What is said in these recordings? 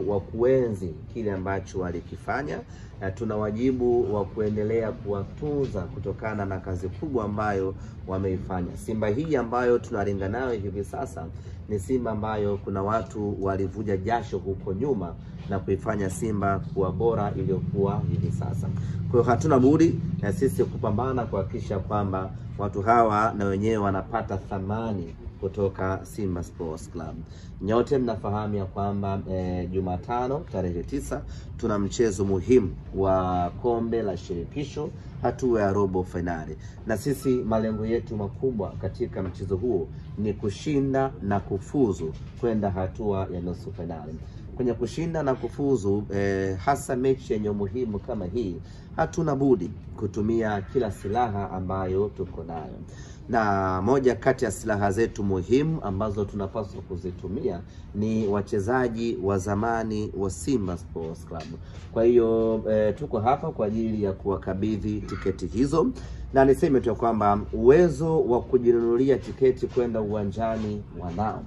wa kuenzi kile ambacho walikifanya, na tuna wajibu wa kuendelea kuwatunza kutokana na kazi kubwa ambayo wameifanya. Simba hii ambayo tunaringa nayo hivi sasa ni Simba ambayo kuna watu walivuja jasho huko nyuma na kuifanya Simba kuwa bora iliyokuwa hivi sasa. Kwa hiyo hatuna budi na sisi kupambana kuhakikisha kwamba watu hawa na wenyewe wanapata thamani kutoka Simba Sports Club. Nyote mnafahamu ya kwamba Jumatano tarehe 9 tuna mchezo muhimu wa kombe la shirikisho hatua ya robo finali. Na sisi malengo yetu makubwa katika mchezo huo ni kushinda na kufuzu kwenda hatua ya nusu finali. Kwenye kushinda na kufuzu hasa mechi yenye muhimu kama hii, hatuna budi kutumia kila silaha ambayo tuko nayo. Na moja kati ya silaha zetu muhimu ambazo tunapaswa kuzitumia ni wachezaji wa zamani wa Simba Sports Club. Kwa hiyo tuko hapa kwa ajili ya kuwakabidhi tiketi hizo, na niseme tu kwamba uwezo wa kujinunulia tiketi kwenda uwanjani wanao,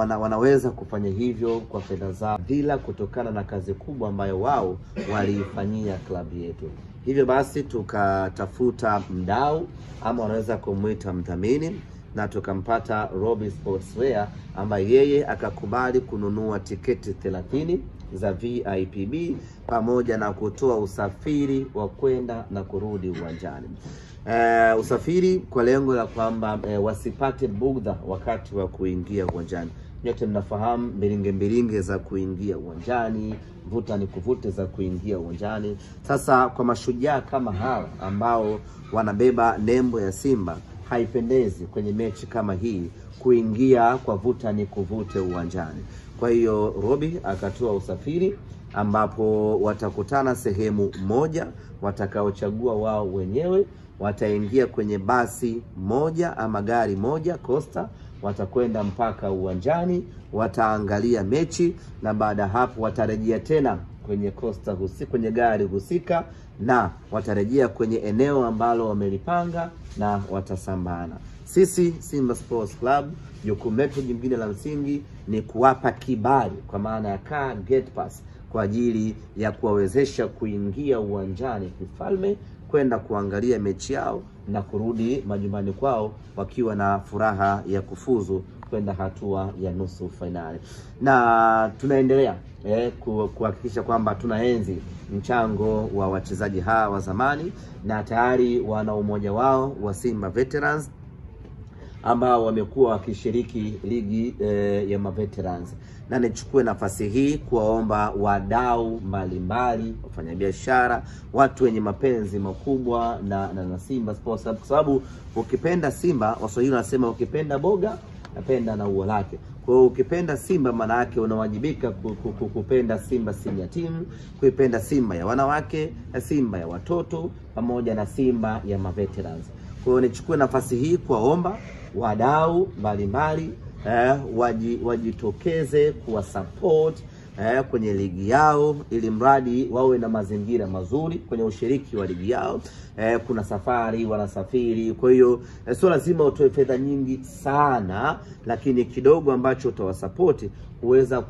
na wanaweza kufanya hivyo kwa fedha zao bila kutokana na kazi kubwa ambayo wao waliifanyia klabu yetu. Hivyo basi tukatafuta mdau ama wanaweza kumuita mdhamini, na tukampata Robi Sportswear ambaye yeye akakubali kununua tiketi 30 za VIPB pamoja na kutoa usafiri wa kwenda na kurudi uwanjani. Usafiri kwa lengo la kwamba wasipate bugdha wakati wa kuingia uwanjani. Nyote mnafahamu mbilinge za kuingia uwanjani, vuta ni kuvute za kuingia uwanjani. Sasa kwa mashujaa kama hawa ambao wanabeba nembo ya Simba, haipendezi kwenye mechi kama hii kuingia kwa vuta ni kuvute uwanjani. Kwa hiyo Robi akatoa usafiri ambapo watakutana sehemu moja watakaochagua wao wenyewe. Wataingia kwenye basi moja ama gari moja Costa, watakwenda mpaka uwanjani, wataangalia mechi, na baada hapo watarejea tena kwenye Costa kwenye gari husika, na watarejea kwenye eneo ambalo wamelipanga na watasambana. Sisi Simba Sports Club jukumu letu jingine la msingi ni kuwapa kibali kwa maana ya car gate pass kwa ajili ya kuwawezesha kuingia uwanjani kifalme kwenda kuangalia mechi yao na kurudi majumbani kwao wakiwa na furaha ya kufuzu kwenda hatua ya nusu finali. Na tunaendelea kuhakikisha kwamba tunaenzi mchango wa wachezaji hawa wa zamani, na tayari wana umoja wao wa Simba Veterans ambao wamekuwa wakishiriki ligi ya maveterans. Na nichukue nafasi hii kuwaomba wadau mbalimbali, wafanyabiashara, watu wenye mapenzi makubwa na Simba Sports Club, kwa sababu ukipenda Simba, Waswahili wanasema ukipenda boga napenda na ua lake. Kwa hiyo ukipenda Simba maana yake unawajibika kupenda Simba senior team, kuipenda Simba ya wanawake, na Simba ya watoto, pamoja na Simba ya maveterans. Kwa hiyo nichukue nafasi hii kuwaomba wadau mbalimbali wajitokeze kuwa support kwenye ligi yao, ili mradi wawe na mazingira mazuri kwenye ushiriki wa ligi yao. Kuna safari, wanasafiri, kwa hiyo sio lazima utoe fedha nyingi sana, lakini kidogo ambacho utawasapoti huweza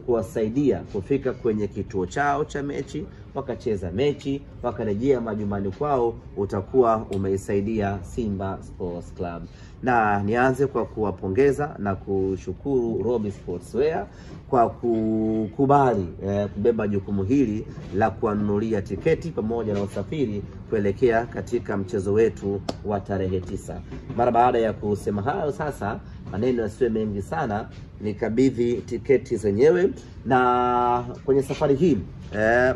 kuwasaidia kufika kwenye kituo chao cha mechi, wakacheza mechi, wakarejea majumbani kwao, utakuwa umeisaidia Simba Sports Club. Na nianze kwa kuwapongeza na kushukuru Robi Sportswear kwa kukubali kubeba jukumu hili la kuanunulia tiketi pamoja na usafiri kuelekea katika mchezo wetu wa tarehe 9. Mara baada ya kusema hayo, sasa maneno yasiwe mengi sana, nikabidhi tiketi zenyewe. Na kwenye safari hii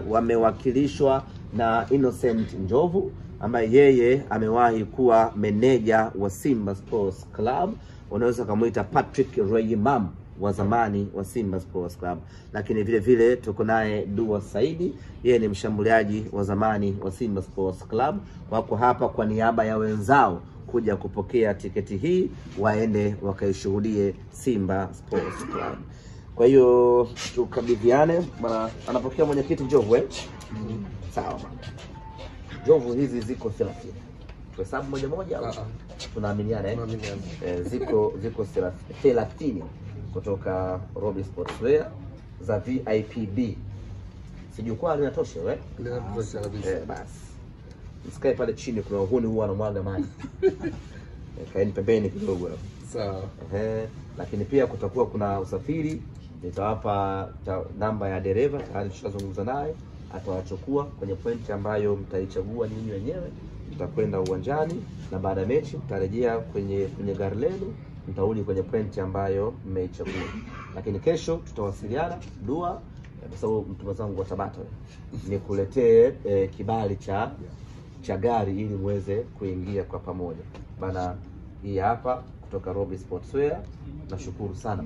wamewakilishwa na Innocent Njovu ambaye yeye amewahi kuwa meneja wa Simba Sports Club. Unaweza kumuita Patrick Royimam wa zamani wa Simba Sports Club. Lakini vile vile tuko naye Dua Saidi, yeye ni mshambuliaji wa zamani wa Simba Sports Club. Wako hapa kwa niaba ya wenzao kuja kupokea tiketi hii waende wakaishuhudie Simba Sports Club. Kwa hiyo tukabidhiane. Anapokea mwenyekiti Njovu sawa. Njovu hizi ziko 30. Kwa sababu moja moja tunaaminiana ziko 30. kutoka Robi Sportswear za VIPB. Si jukwaa linatosha wewe? Linatosha kabisa. Basi. Msikae pale chini, kuna wahuni huwa wanamwaga maji. Kaeni pembeni kidogo hapo. Sawa. Lakini pia kutakuwa kuna usafiri. Nitawapa namba ya dereva, tayari tushazungumza naye, atawachukua kwenye pointi ambayo mtaichagua ninyi wenyewe. Mtakwenda uwanjani na baada ya mechi mtarejea kwenye gari lenu, mtarudi kwenye pointi ambayo mmeichagua. Lakini kesho tutawasiliana Dua, kwa sababu mtu wangu wa Tabata nikuletee kibali cha gari ili muweze kuingia kwa pamoja. Bana, hii hapa kutoka Robi Sportswear. Nashukuru sana.